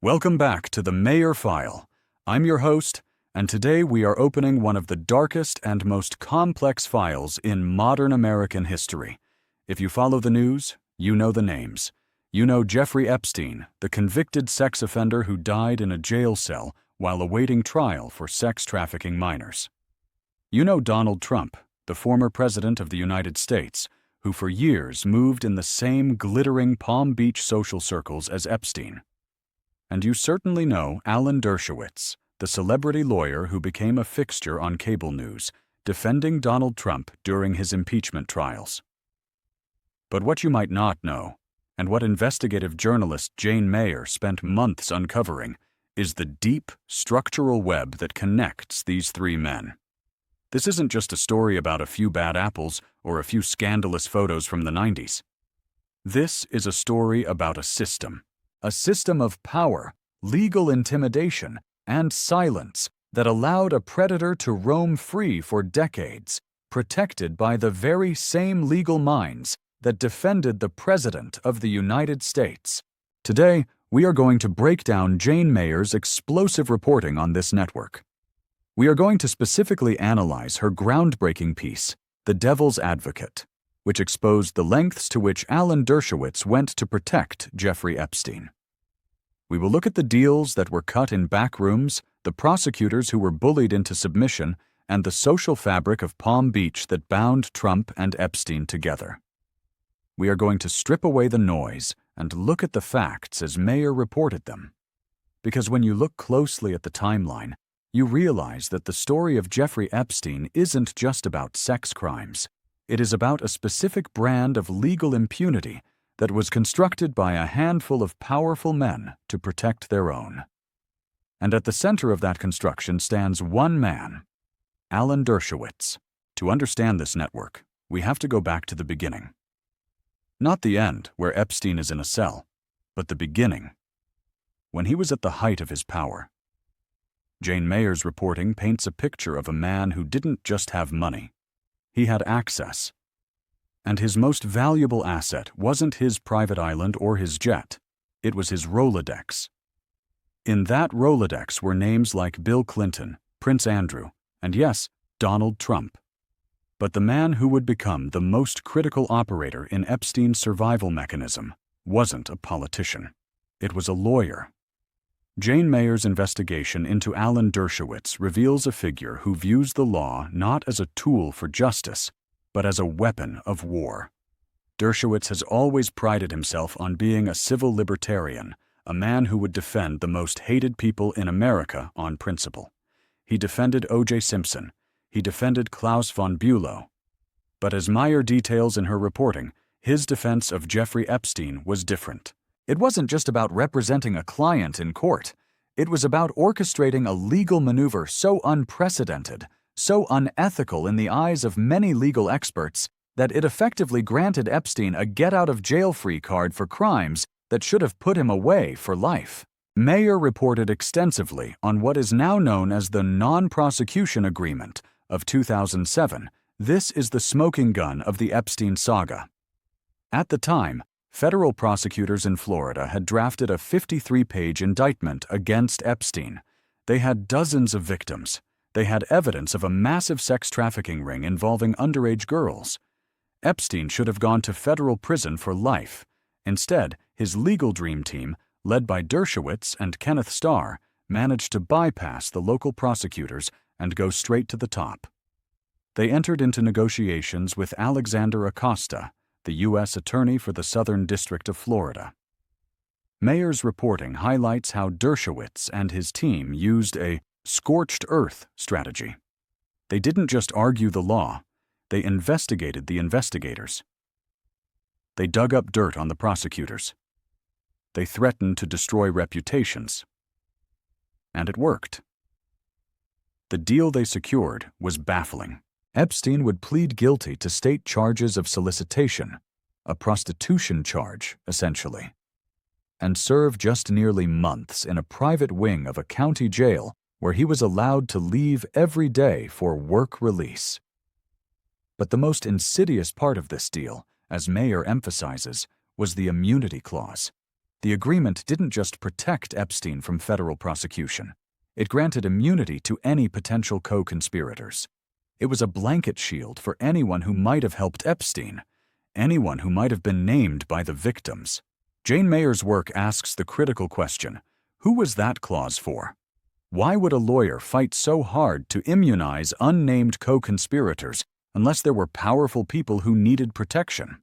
Welcome back to the Mayor File. I'm your host, and today we are opening one of the darkest and most complex files in modern American history. If you follow the news, you know the names. You know Jeffrey Epstein, the convicted sex offender who died in a jail cell while awaiting trial for sex trafficking minors. You know Donald Trump, the former president of the United States, who for years moved in the same glittering Palm Beach social circles as Epstein. And you certainly know Alan Dershowitz, the celebrity lawyer who became a fixture on cable news, defending Donald Trump during his impeachment trials. But what you might not know, and what investigative journalist Jane Mayer spent months uncovering, is the deep, structural web that connects these three men. This isn't just a story about a few bad apples or a few scandalous photos from the 90s. This is a story about a system of power, legal intimidation, and silence that allowed a predator to roam free for decades, protected by the very same legal minds that defended the President of the United States. Today, we are going to break down Jane Mayer's explosive reporting on this network. We are going to specifically analyze her groundbreaking piece, The Devil's Advocate, which exposed the lengths to which Alan Dershowitz went to protect Jeffrey Epstein. We will look at the deals that were cut in back rooms, the prosecutors who were bullied into submission, and the social fabric of Palm Beach that bound Trump and Epstein together. We are going to strip away the noise and look at the facts as Mayer reported them. Because when you look closely at the timeline, you realize that the story of Jeffrey Epstein isn't just about sex crimes. It is about a specific brand of legal impunity that was constructed by a handful of powerful men to protect their own. And at the center of that construction stands one man, Alan Dershowitz. To understand this network, we have to go back to the beginning. Not the end, where Epstein is in a cell, but the beginning, when he was at the height of his power. Jane Mayer's reporting paints a picture of a man who didn't just have money. He had access. And his most valuable asset wasn't his private island or his jet. It was his Rolodex. In that Rolodex were names like Bill Clinton, Prince Andrew, and yes, Donald Trump. But the man who would become the most critical operator in Epstein's survival mechanism wasn't a politician. It was a lawyer. Jane Mayer's investigation into Alan Dershowitz reveals a figure who views the law not as a tool for justice, but as a weapon of war. Dershowitz has always prided himself on being a civil libertarian, a man who would defend the most hated people in America on principle. He defended O.J. Simpson. He defended Klaus von Bülow. But as Mayer details in her reporting, his defense of Jeffrey Epstein was different. It wasn't just about representing a client in court. It was about orchestrating a legal maneuver so unprecedented, so unethical in the eyes of many legal experts, that it effectively granted Epstein a get-out-of-jail-free card for crimes that should have put him away for life. Mayer reported extensively on what is now known as the non-prosecution agreement of 2007. This is the smoking gun of the Epstein saga. At the time, federal prosecutors in Florida had drafted a 53-page indictment against Epstein. They had dozens of victims. They had evidence of a massive sex trafficking ring involving underage girls. Epstein should have gone to federal prison for life. Instead, his legal dream team, led by Dershowitz and Kenneth Starr, managed to bypass the local prosecutors and go straight to the top. They entered into negotiations with Alexander Acosta, the U.S. Attorney for the Southern District of Florida. Mayer's reporting highlights how Dershowitz and his team used a scorched earth strategy. They didn't just argue the law, they investigated the investigators. They dug up dirt on the prosecutors. They threatened to destroy reputations. And it worked. The deal they secured was baffling. Epstein would plead guilty to state charges of solicitation, a prostitution charge, essentially, and serve just nearly months in a private wing of a county jail where he was allowed to leave every day for work release. But the most insidious part of this deal, as Mayer emphasizes, was the immunity clause. The agreement didn't just protect Epstein from federal prosecution. It granted immunity to any potential co-conspirators. It was a blanket shield for anyone who might have helped Epstein, anyone who might have been named by the victims. Jane Mayer's work asks the critical question, who was that clause for? Why would a lawyer fight so hard to immunize unnamed co-conspirators unless there were powerful people who needed protection?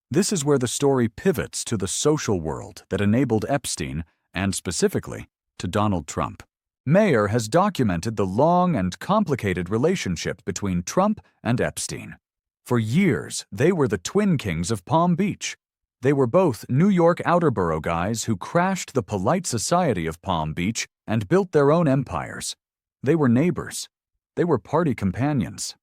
This is where the story pivots to the social world that enabled Epstein, and specifically, to Donald Trump. Mayer has documented the long and complicated relationship between Trump and Epstein. For years, they were the twin kings of Palm Beach. They were both New York outer borough guys who crashed the polite society of Palm Beach and built their own empires. They were neighbors. They were party companions.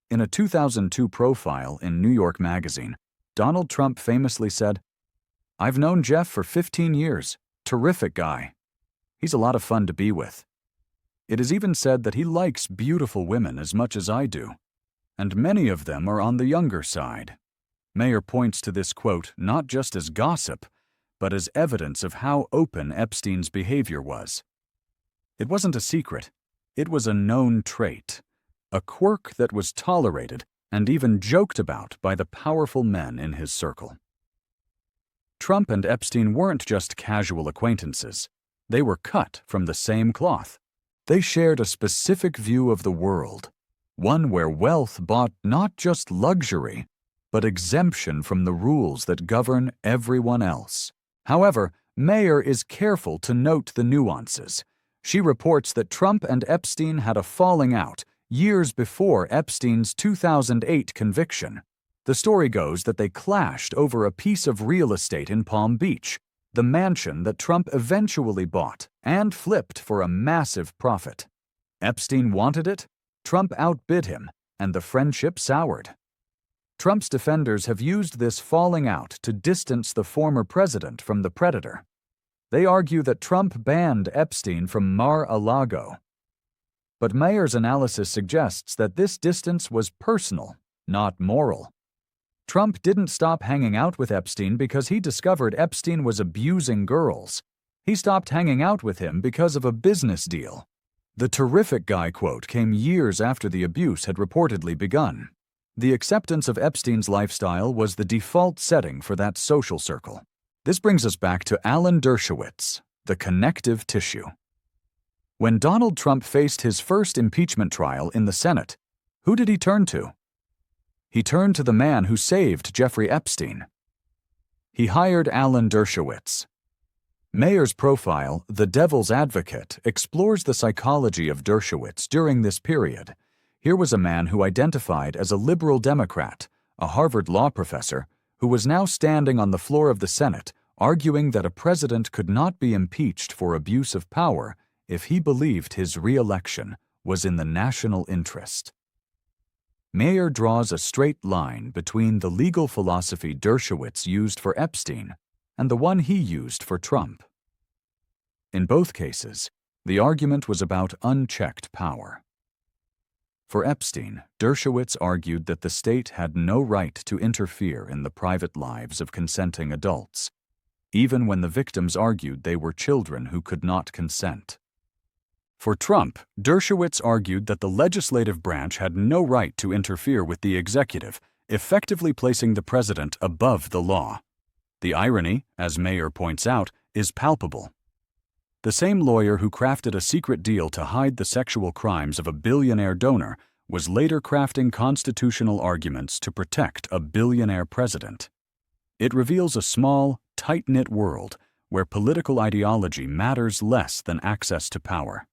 In a 2002 profile in New York Magazine, Donald Trump famously said, "I've known Jeff for 15 years. Terrific guy. He's a lot of fun to be with. It is even said that he likes beautiful women as much as I do, and many of them are on the younger side." Mayer points to this quote not just as gossip, but as evidence of how open Epstein's behavior was. It wasn't a secret. It was a known trait, a quirk that was tolerated and even joked about by the powerful men in his circle. Trump and Epstein weren't just casual acquaintances. They were cut from the same cloth. They shared a specific view of the world, one where wealth bought not just luxury, but exemption from the rules that govern everyone else. However, Mayer is careful to note the nuances. She reports that Trump and Epstein had a falling out years before Epstein's 2008 conviction. The story goes that they clashed over a piece of real estate in Palm Beach, the mansion that Trump eventually bought and flipped for a massive profit. Epstein wanted it, Trump outbid him, and the friendship soured. Trump's defenders have used this falling out to distance the former president from the predator. They argue that Trump banned Epstein from Mar-a-Lago. But Mayer's analysis suggests that this distance was personal, not moral. Trump didn't stop hanging out with Epstein because he discovered Epstein was abusing girls. He stopped hanging out with him because of a business deal. The "terrific guy" quote came years after the abuse had reportedly begun. The acceptance of Epstein's lifestyle was the default setting for that social circle. This brings us back to Alan Dershowitz, the connective tissue. When Donald Trump faced his first impeachment trial in the Senate, who did he turn to? He turned to the man who saved Jeffrey Epstein. He hired Alan Dershowitz. Mayer's profile, The Devil's Advocate, explores the psychology of Dershowitz during this period. Here was a man who identified as a liberal Democrat, a Harvard law professor, who was now standing on the floor of the Senate arguing that a president could not be impeached for abuse of power if he believed his re-election was in the national interest. Mayer draws a straight line between the legal philosophy Dershowitz used for Epstein and the one he used for Trump. In both cases, the argument was about unchecked power. For Epstein, Dershowitz argued that the state had no right to interfere in the private lives of consenting adults, even when the victims argued they were children who could not consent. For Trump, Dershowitz argued that the legislative branch had no right to interfere with the executive, effectively placing the president above the law. The irony, as Mayer points out, is palpable. The same lawyer who crafted a secret deal to hide the sexual crimes of a billionaire donor was later crafting constitutional arguments to protect a billionaire president. It reveals a small, tight-knit world where political ideology matters less than access to power.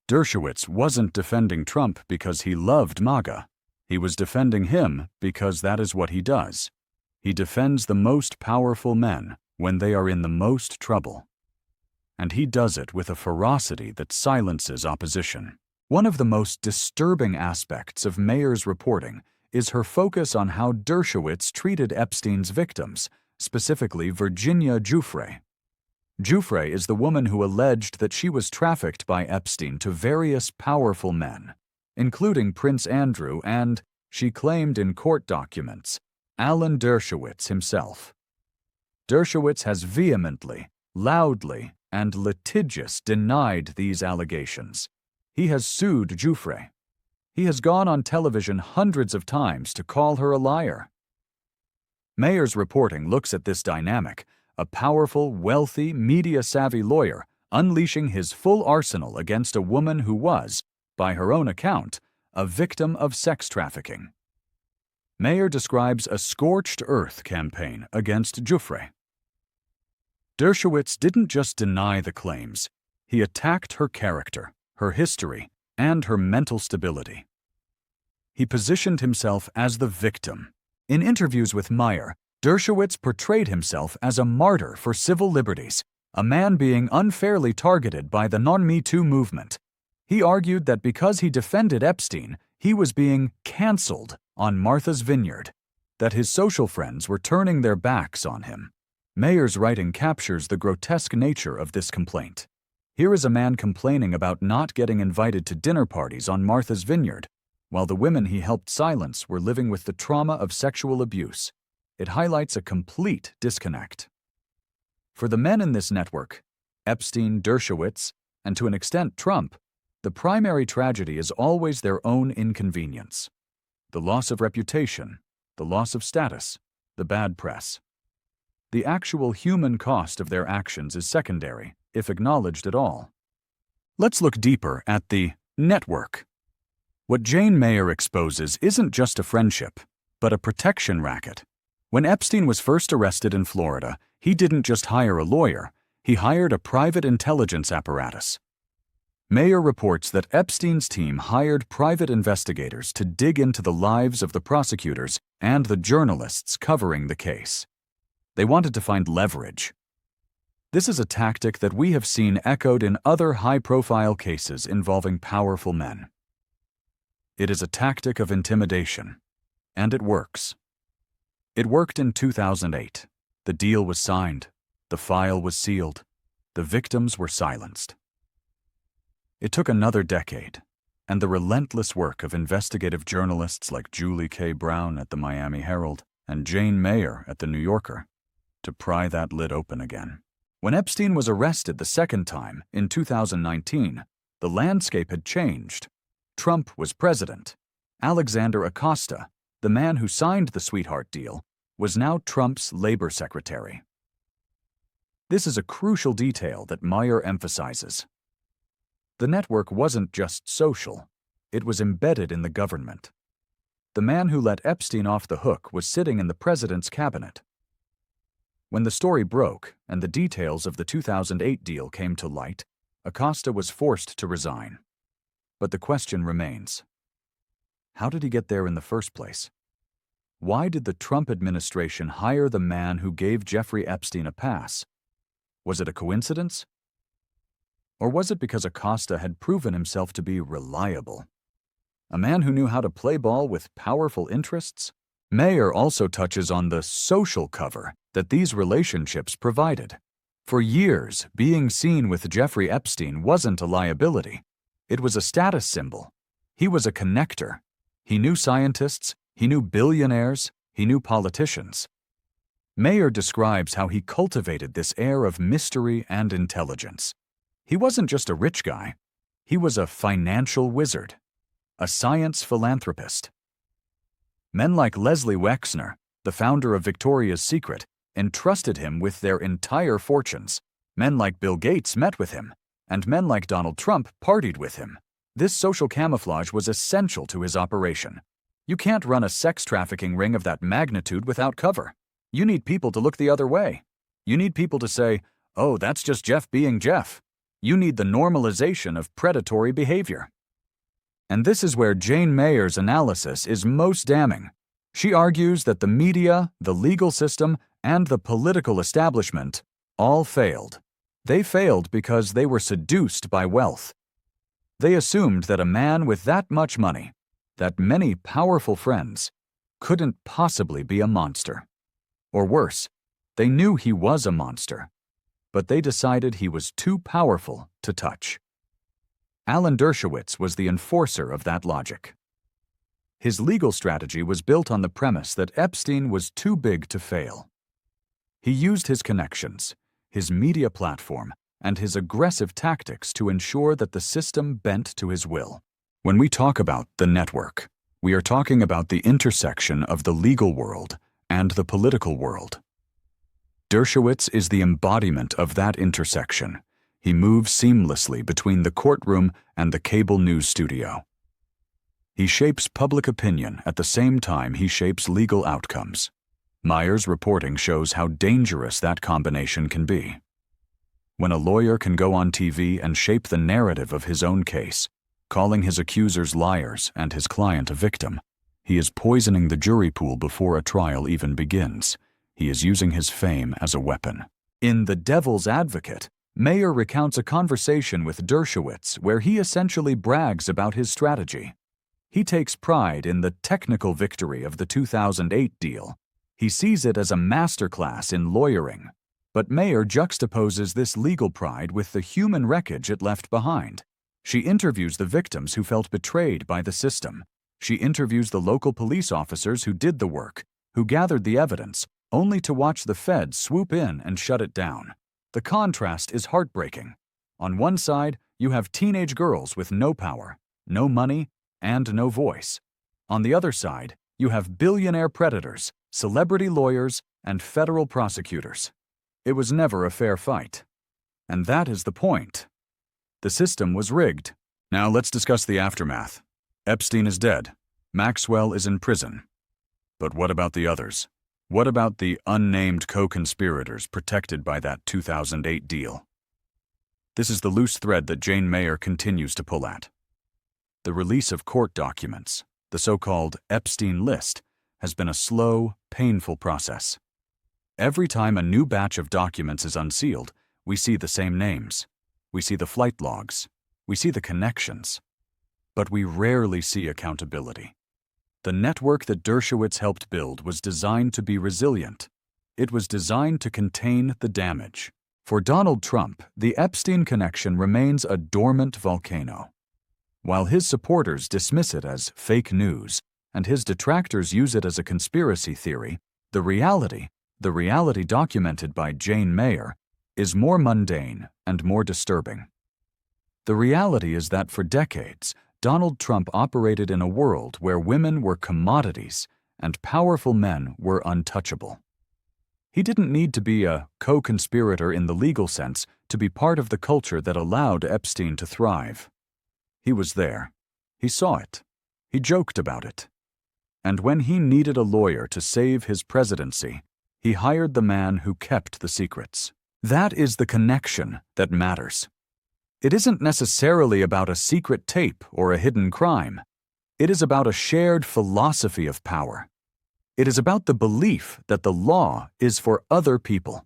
Dershowitz wasn't defending Trump because he loved MAGA. He was defending him because that is what he does. He defends the most powerful men when they are in the most trouble. And he does it with a ferocity that silences opposition. One of the most disturbing aspects of Mayer's reporting is her focus on how Dershowitz treated Epstein's victims, specifically Virginia Giuffre. Giuffre is the woman who alleged that she was trafficked by Epstein to various powerful men, including Prince Andrew and, she claimed in court documents, Alan Dershowitz himself. Dershowitz has vehemently, loudly, and litigious denied these allegations. He has sued Giuffre. He has gone on television hundreds of times to call her a liar. Mayer's reporting looks at this dynamic, a powerful, wealthy, media-savvy lawyer unleashing his full arsenal against a woman who was, by her own account, a victim of sex trafficking. Mayer describes a scorched earth campaign against Giuffre. Dershowitz didn't just deny the claims, he attacked her character, her history, and her mental stability. He positioned himself as the victim. In interviews with Mayer, Dershowitz portrayed himself as a martyr for civil liberties, a man being unfairly targeted by the non-Me-Too movement. He argued that because he defended Epstein, he was being canceled on Martha's Vineyard, that his social friends were turning their backs on him. Mayer's writing captures the grotesque nature of this complaint. Here is a man complaining about not getting invited to dinner parties on Martha's Vineyard, while the women he helped silence were living with the trauma of sexual abuse. It highlights a complete disconnect. For the men in this network, Epstein, Dershowitz, and to an extent Trump, the primary tragedy is always their own inconvenience. The loss of reputation, the loss of status, the bad press. The actual human cost of their actions is secondary, if acknowledged at all. Let's look deeper at the network. What Jane Mayer exposes isn't just a friendship, but a protection racket. When Epstein was first arrested in Florida, he didn't just hire a lawyer, he hired a private intelligence apparatus. Mayer reports that Epstein's team hired private investigators to dig into the lives of the prosecutors and the journalists covering the case. They wanted to find leverage. This is a tactic that we have seen echoed in other high-profile cases involving powerful men. It is a tactic of intimidation, and it works. It worked in 2008. The deal was signed, the file was sealed, the victims were silenced. It took another decade, and the relentless work of investigative journalists like Julie K. Brown at the Miami Herald and Jane Mayer at the New Yorker to pry that lid open again. When Epstein was arrested the second time in 2019, the landscape had changed. Trump was president. Alexander Acosta, the man who signed the sweetheart deal, was now Trump's labor secretary. This is a crucial detail that Mayer emphasizes. The network wasn't just social, it was embedded in the government. The man who let Epstein off the hook was sitting in the president's cabinet. When the story broke and the details of the 2008 deal came to light, Acosta was forced to resign. But the question remains: how did he get there in the first place? Why did the Trump administration hire the man who gave Jeffrey Epstein a pass? Was it a coincidence? Or was it because Acosta had proven himself to be reliable? A man who knew how to play ball with powerful interests? Mayer also touches on the social cover that these relationships provided. For years, being seen with Jeffrey Epstein wasn't a liability. It was a status symbol. He was a connector. He knew scientists, he knew billionaires, he knew politicians. Mayer describes how he cultivated this air of mystery and intelligence. He wasn't just a rich guy. He was a financial wizard, a science philanthropist. Men like Leslie Wexner, the founder of Victoria's Secret, entrusted him with their entire fortunes. Men like Bill Gates met with him, and men like Donald Trump partied with him. This social camouflage was essential to his operation. You can't run a sex trafficking ring of that magnitude without cover. You need people to look the other way. You need people to say, "Oh, that's just Jeff being Jeff." You need the normalization of predatory behavior. And this is where Jane Mayer's analysis is most damning. She argues that the media, the legal system, and the political establishment all failed. They failed because they were seduced by wealth. They assumed that a man with that much money, that many powerful friends, couldn't possibly be a monster. Or worse, they knew he was a monster, but they decided he was too powerful to touch. Alan Dershowitz was the enforcer of that logic. His legal strategy was built on the premise that Epstein was too big to fail. He used his connections, his media platform, and his aggressive tactics to ensure that the system bent to his will. When we talk about the network, we are talking about the intersection of the legal world and the political world. Dershowitz is the embodiment of that intersection. He moves seamlessly between the courtroom and the cable news studio. He shapes public opinion at the same time he shapes legal outcomes. Meyer's reporting shows how dangerous that combination can be. When a lawyer can go on TV and shape the narrative of his own case, calling his accusers liars and his client a victim, he is poisoning the jury pool before a trial even begins. He is using his fame as a weapon. In The Devil's Advocate, Meyer recounts a conversation with Dershowitz where he essentially brags about his strategy. He takes pride in the technical victory of the 2008 deal. He sees it as a masterclass in lawyering. But Meyer juxtaposes this legal pride with the human wreckage it left behind. She interviews the victims who felt betrayed by the system. She interviews the local police officers who did the work, who gathered the evidence, only to watch the feds swoop in and shut it down. The contrast is heartbreaking. On one side, you have teenage girls with no power, no money, and no voice. On the other side, you have billionaire predators, celebrity lawyers, and federal prosecutors. It was never a fair fight. And that is the point. The system was rigged. Now let's discuss the aftermath. Epstein is dead. Maxwell is in prison. But what about the others? What about the unnamed co-conspirators protected by that 2008 deal? This is the loose thread that Jane Mayer continues to pull at. The release of court documents, the so-called Epstein list, has been a slow, painful process. Every time a new batch of documents is unsealed, we see the same names. We see the flight logs. We see the connections. But we rarely see accountability. The network that Dershowitz helped build was designed to be resilient. It was designed to contain the damage. For Donald Trump, the Epstein connection remains a dormant volcano. While his supporters dismiss it as fake news, and his detractors use it as a conspiracy theory, the reality documented by Jane Mayer, is more mundane and more disturbing. The reality is that for decades, Donald Trump operated in a world where women were commodities and powerful men were untouchable. He didn't need to be a co-conspirator in the legal sense to be part of the culture that allowed Epstein to thrive. He was there. He saw it. He joked about it. And when he needed a lawyer to save his presidency, he hired the man who kept the secrets. That is the connection that matters. It isn't necessarily about a secret tape or a hidden crime. It is about a shared philosophy of power. It is about the belief that the law is for other people.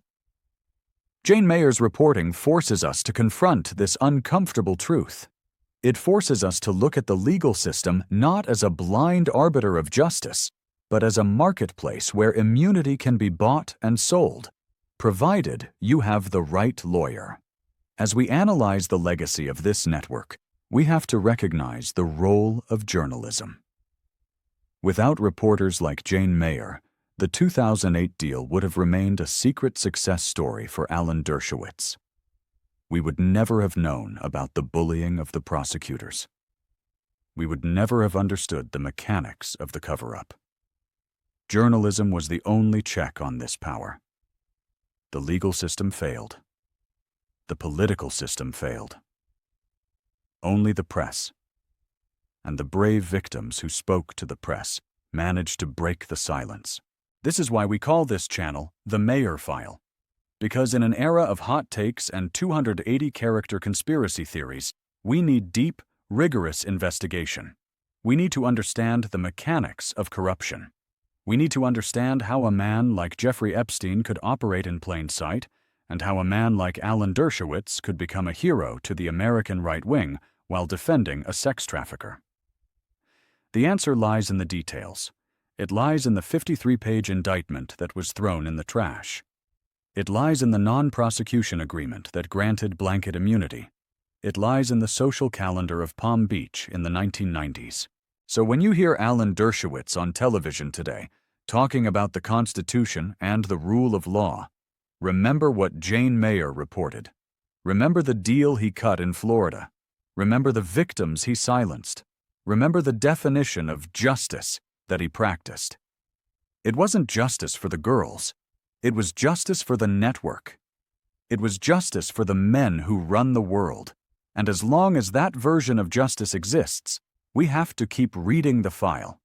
Jane Mayer's reporting forces us to confront this uncomfortable truth. It forces us to look at the legal system not as a blind arbiter of justice, but as a marketplace where immunity can be bought and sold, provided you have the right lawyer. As we analyze the legacy of this network, we have to recognize the role of journalism. Without reporters like Jane Mayer, the 2008 deal would have remained a secret success story for Alan Dershowitz. We would never have known about the bullying of the prosecutors. We would never have understood the mechanics of the cover-up. Journalism was the only check on this power. The legal system failed. The political system failed. Only the press, and the brave victims who spoke to the press, managed to break the silence. This is why we call this channel The Mayer File. Because in an era of hot takes and 280-character conspiracy theories, we need deep, rigorous investigation. We need to understand the mechanics of corruption. We need to understand how a man like Jeffrey Epstein could operate in plain sight, and how a man like Alan Dershowitz could become a hero to the American right wing while defending a sex trafficker. The answer lies in the details. It lies in the 53-page indictment that was thrown in the trash. It lies in the non-prosecution agreement that granted blanket immunity. It lies in the social calendar of Palm Beach in the 1990s. So when you hear Alan Dershowitz on television today talking about the Constitution and the rule of law, Remember what Jane Mayer reported. Remember the deal he cut in Florida. Remember the victims he silenced. Remember the definition of justice that he practiced. It wasn't justice for the girls. It was justice for the network. It was justice for the men who run the world. And as long as that version of justice exists, we have to keep reading the file.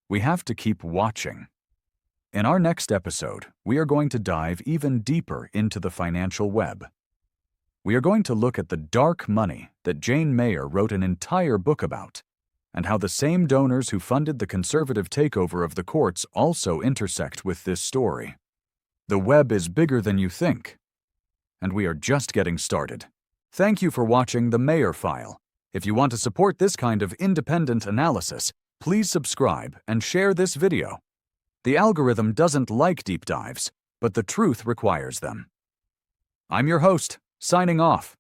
We have to keep watching. In our next episode, we are going to dive even deeper into the financial web. We are going to look at the dark money that Jane Mayer wrote an entire book about, and how the same donors who funded the conservative takeover of the courts also intersect with this story. The web is bigger than you think, and we are just getting started. Thank you for watching The Mayer File. If you want to support this kind of independent analysis, please subscribe and share this video. The algorithm doesn't like deep dives, but the truth requires them. I'm your host, signing off.